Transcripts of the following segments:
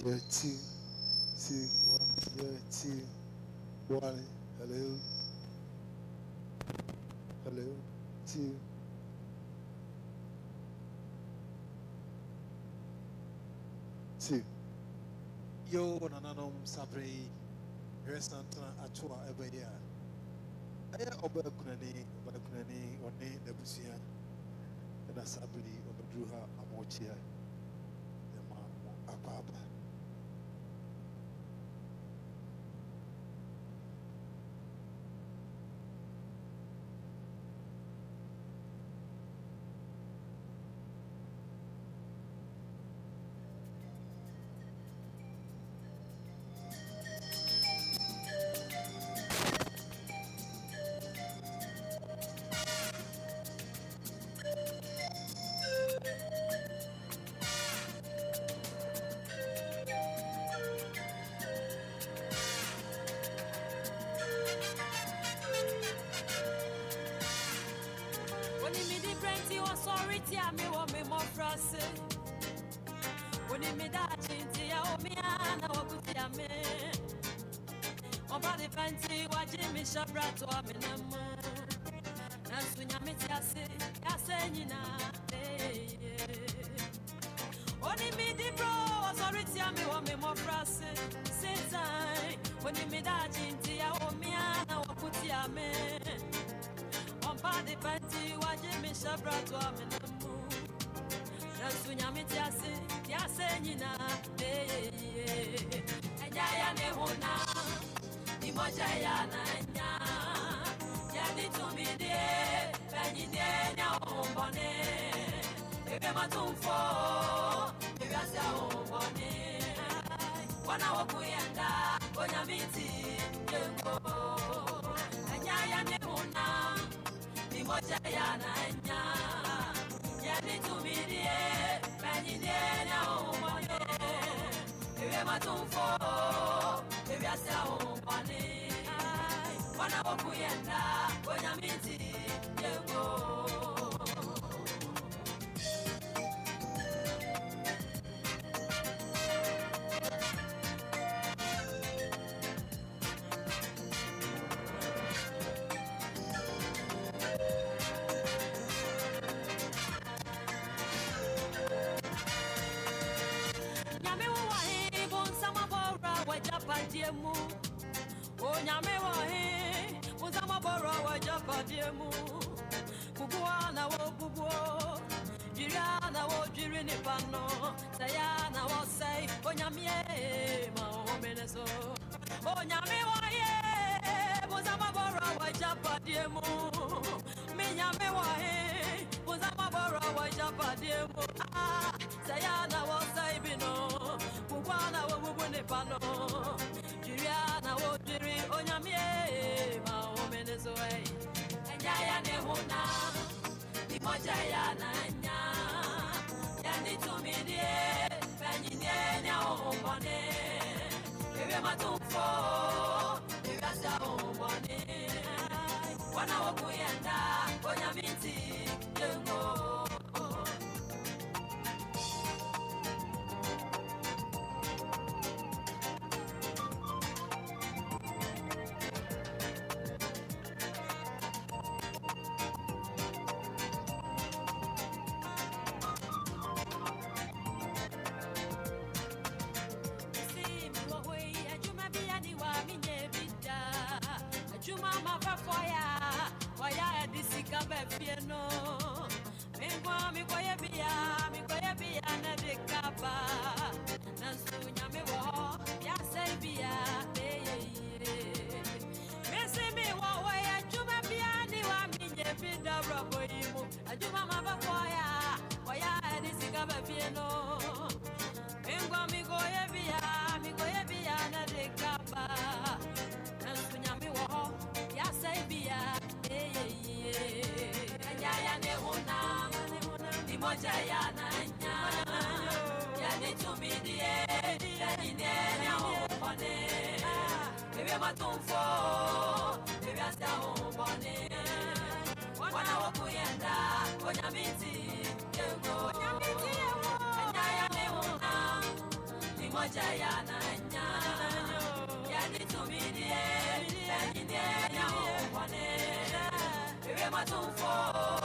Year two, two, one, year two, one. Hello. Hello. 2 2 Yo, Nananum Sabri, Resantana Atua Ebeya. Aya Obakunani, One Nebusia, and a Sabri, Obadruha, Amochia, the man, Akaba. Me want me more frosty. When you me that chinty, oh me ana wakutia me. Oba the panty, watching me shabra to a minimum. That's when you meet yase, yase na. Only me the bro, sorry tia me want me more frosty. Same time, when you me that chinty, oh me ana wakutia me. Oba the panty, watching me shabra to a minimum. Sunyamiti yase nina Ejaya ne hona Imoja ya nanya Yani tumide Penyine nya umbone Ebe matumfo Ebe asya umbone Wana wakuyenda Onyamiti yengo Ejaya ne hona Imoja ya nanya Yani tumide Matumfo, baby, I say home money. Wana wakuyenda, onyamiti yego. Japadiemu, oh nyame wahe, muzama boro wa japadiemu, kubuana wo kubuo, jirana wo jirini pano, sayana wo say, oh nyame ma o meneso, oh nyame wahe, muzama boro wa japadiemu, mi nyame wahe, muzama boro wa japadiemu, ah, sayana wo say bino, kubuana wo bubune pano. Jiriana wo jiri onyamie ma o menezoe Ejaya ne hona Imoja ya nanya Yani tumidie Penyine nya umbone Ebe matumfo Ebe asya umbone Wana wakuyenda Onyamiti yengo Piano, mi koye biya na de kaba, nansunya mi wo ya say biya, me say me wo ya juma biya ni wa mi nye binda robo imu, ajuma maba koya di sikaba piano, mi koye biya na de kaba, nansunya mi wo ya say biya. Imoja ya nanya Yani tumidie Yani nya umbone Bebe matumfo Bebe asya umbone Wana wakuyenda Onyamiti yengo Anyaya ne huna Imoja ya nanya Yani tumidie Yani nya umbone Bebe matumfo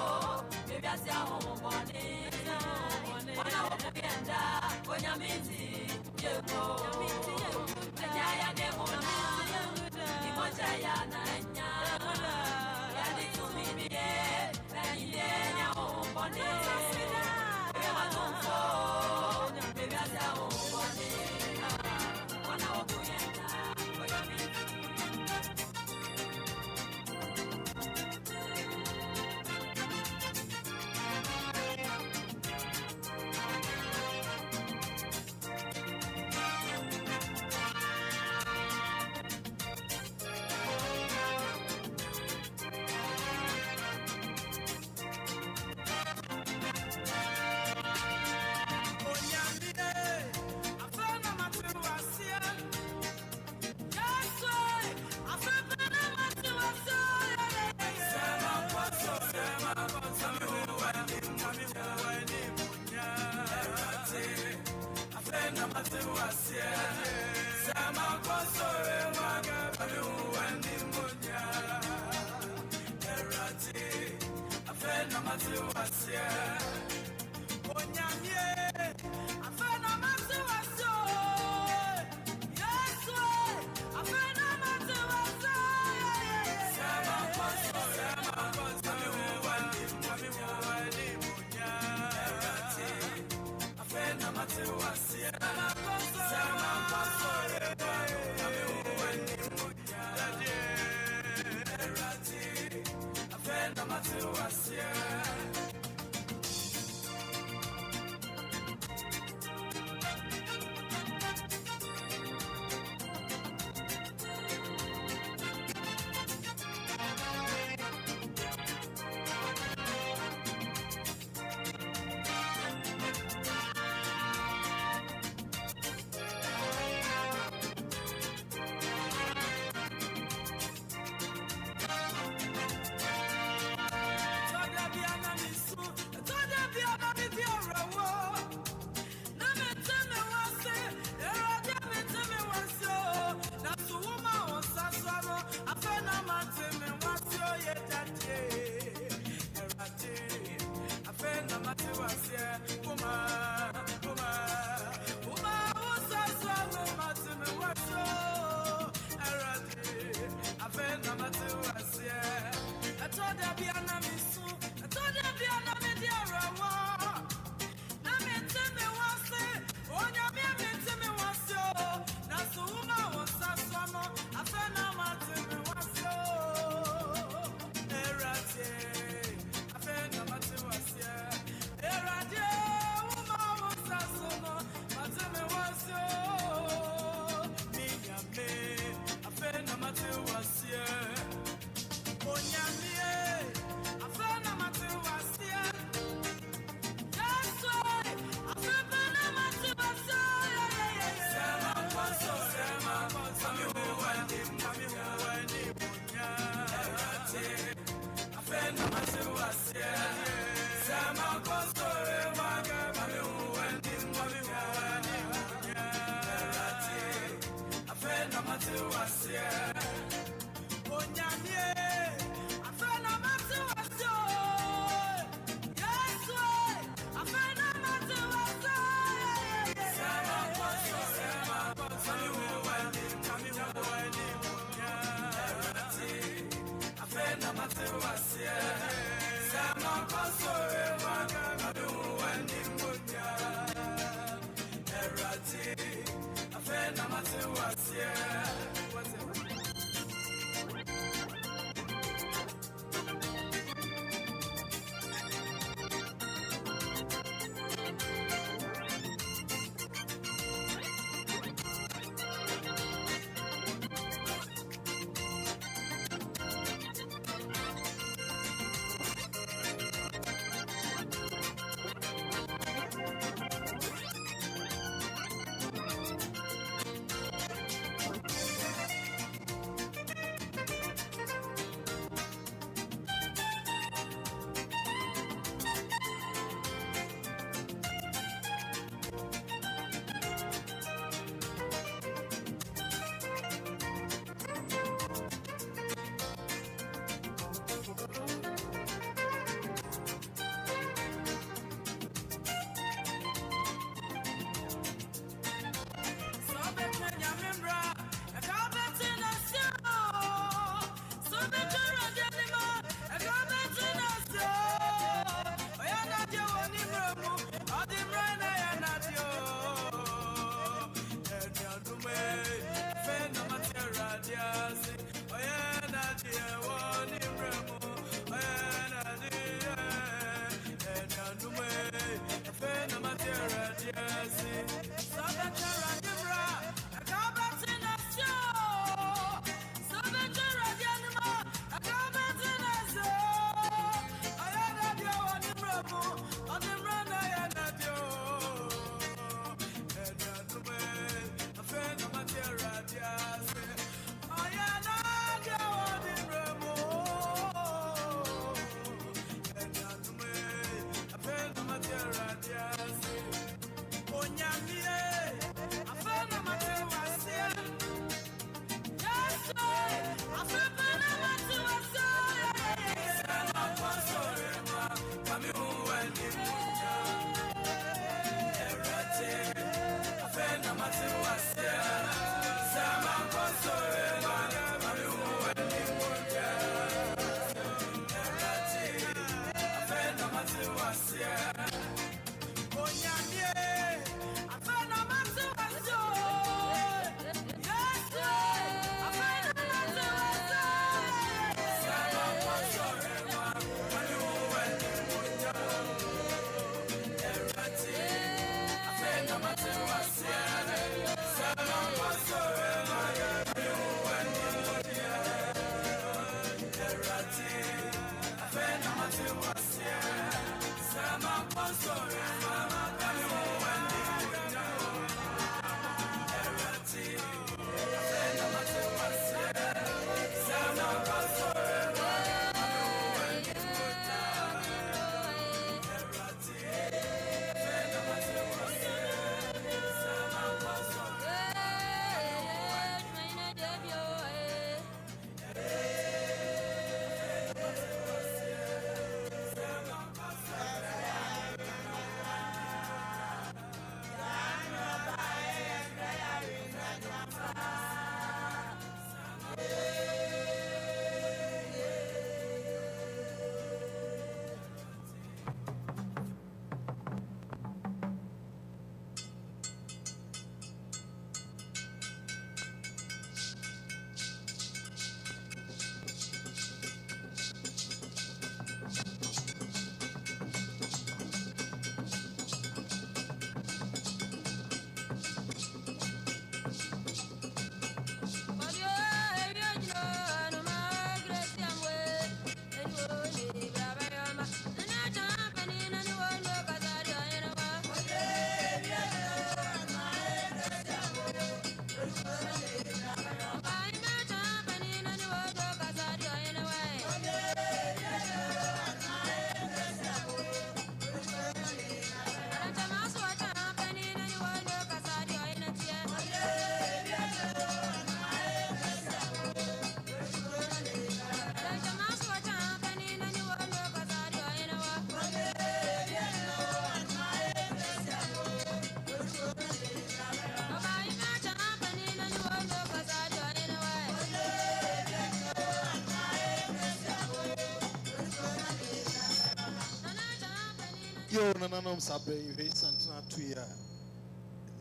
Yo, Nananom Sabre, you Santana 2 years.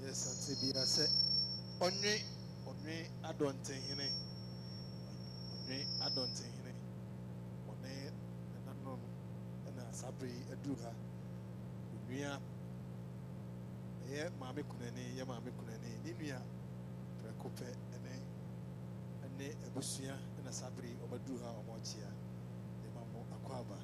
Yes, and Tibia said, Only I don't think in it. Only I don't think in it. Only Nananom and Sabre, a duha. We are here, Mammy Kunani, Yamami Kunani, Ninia, Precope, and a Busia and a Sabri, or Maduha or Mochia, the Mammo Aquaba.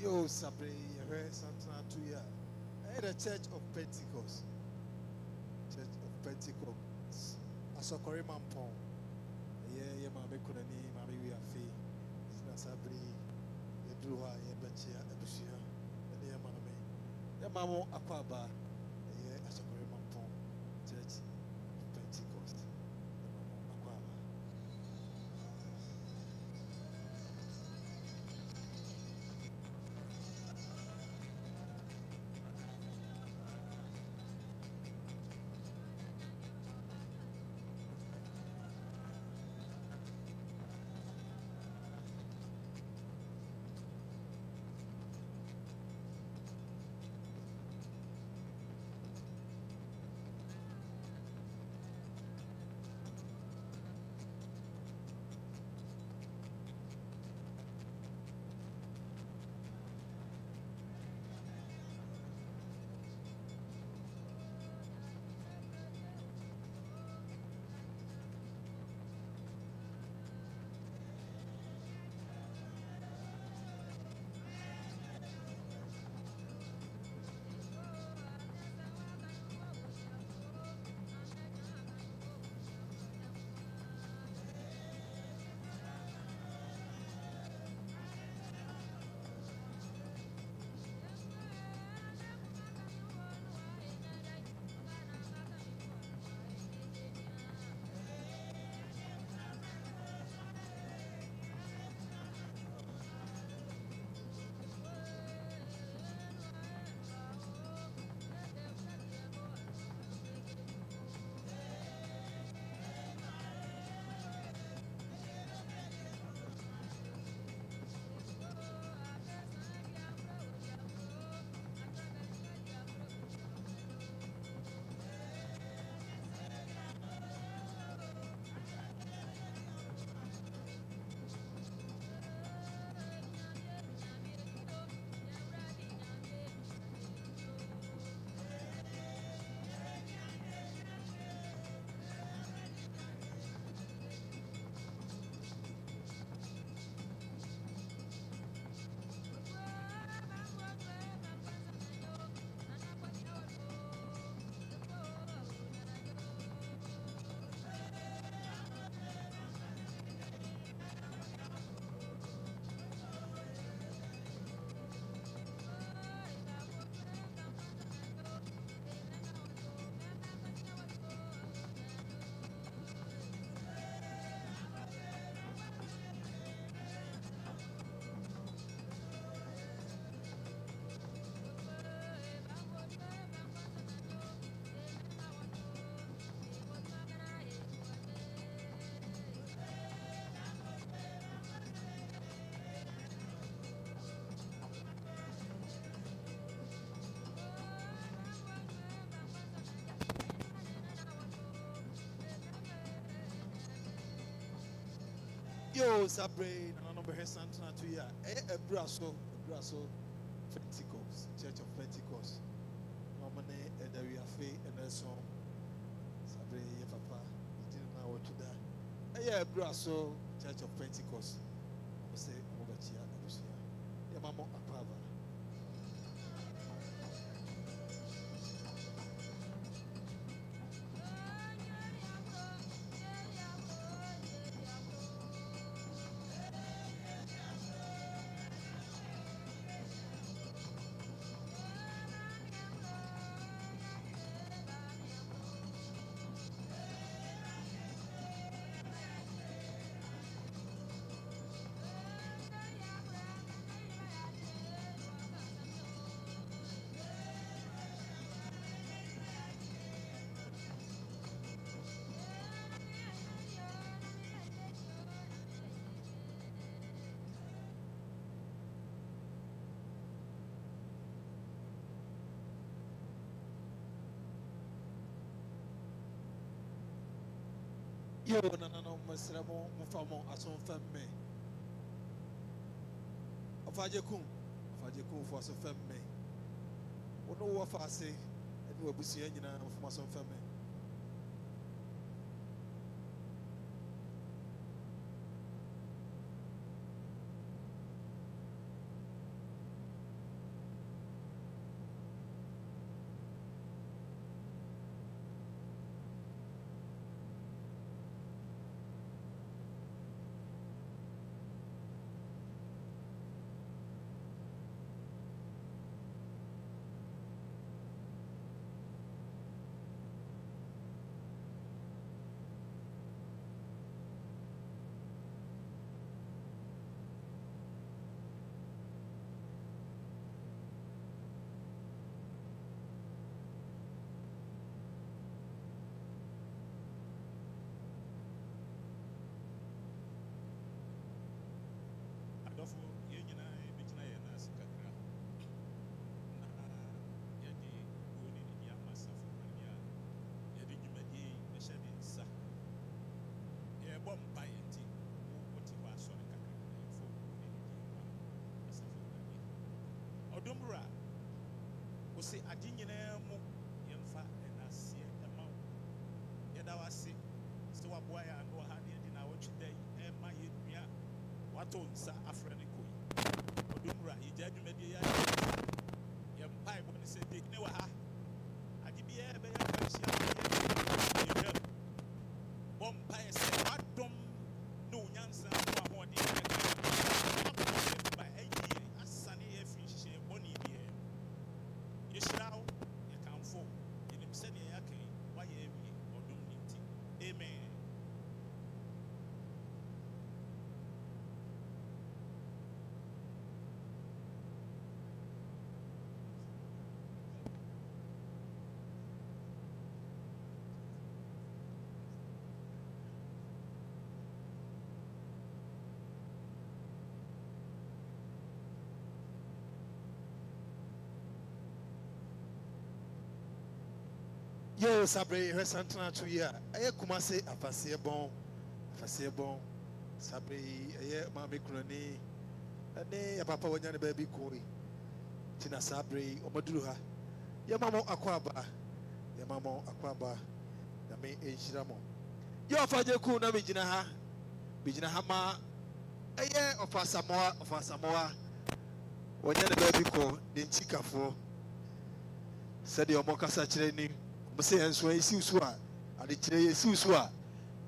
Yo, Sabre, Santana 2 years. I had a church of Pentecost. Church of Pentecost. I saw Corey Mampong. Yeah, Mammy Kunani, Mammy Wiafi. chia abusua ɛne yɛ maame yɛ maamo akɔ aba ɛyɛ asɔkɔre mampɔn church Pentecost yɛ maamo akɔ aba. Yo, Sabre, no number here Santana to ya. A brasso, Pentecost, Church of Pentecost. Normally, there we are faith and a song. Sabre, ye papa, you didn't know what to that. A brasso, Church of Pentecost. I say, Mobachia, Abusia. Yamamo Apava. Yo, no, Masramo, Mufamo, Ason Femme. Afajekum for some femme. What no what I say, and we'll be seeing you now from some femme. Odomra, we say Adinina Mo, Yemfa, and Asia, and Mount Yadawasi, so a boy and no honey in our today, and my Yemia, what on Sa Afrinico. Odomra, he did media, Yem Pipe when he said, Dick Newaha, Adibia, Bompire said, what don't no Yansan, no one. Yo, Sabre, her Santana to ya. I kumase a Fasebon, Sabre, a mammy crony, a day a papa when you're baby koi. Tina Sabre, Omaduha, Yamamo Aquaba, Yamamo Aquaba, Yame Ejiramo. Your father kuna Bijinahama, a year of Samoa, when you're the baby ko, then Chica for said your Mocasa training. Say and so Susua, and the Chile Susua.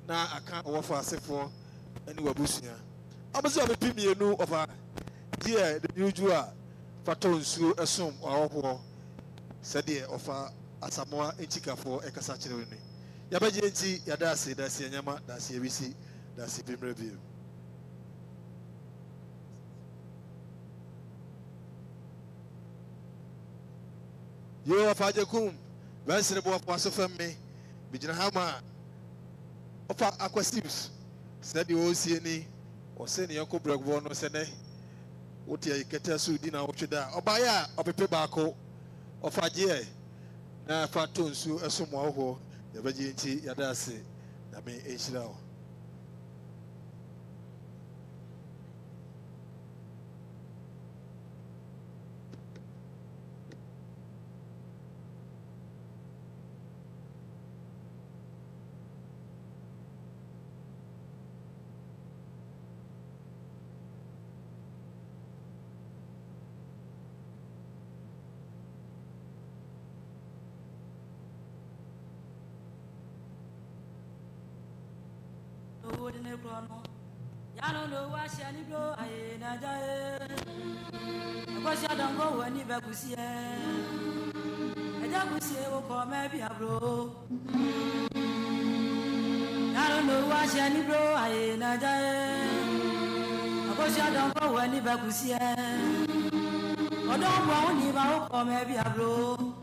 Now I can't offer a set for any Wabusia. I must have a pimmy no of a dear the usual Faton Su assume or said dear of a Samoa in Chica for a Casachini. Yabaji, Yadasi, that's Yama, that's ABC, that's the Pim review. You are Fajakum. Vansi bo apaso femme bijina hama ofa aquasives said the osie ni o se ne yakọ bragbo no se ne wotia iketa so di na wotweda obaya opepe baako ofa je na fa tonsu esomo ho yabaje nti yada ase na me ehira o Yano no wash any blow, I naja. Because you don't go any babusia. I don't see you come maybe a bro. Yano no wash any blow, I naja. Because you don't go any babusia. Or don't want you come maybe a bro.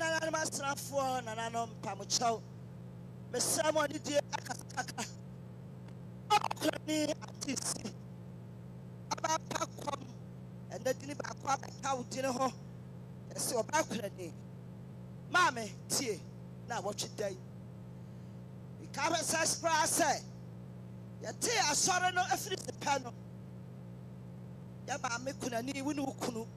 nananom asrafoɔ nananom mpamokyɛw mesrɛ mo ne die akasakaka ɔkɔni atisi abapa kɔm ɛnɛ dini baako abɛka wo dini ho ɛsɛ ɔbakɔni maame tie na wɔtwe dan ikabe sɛ spra sɛ yɛte asɔre no afiri sepɛ no yɛ maame kunani wo ne wo kunu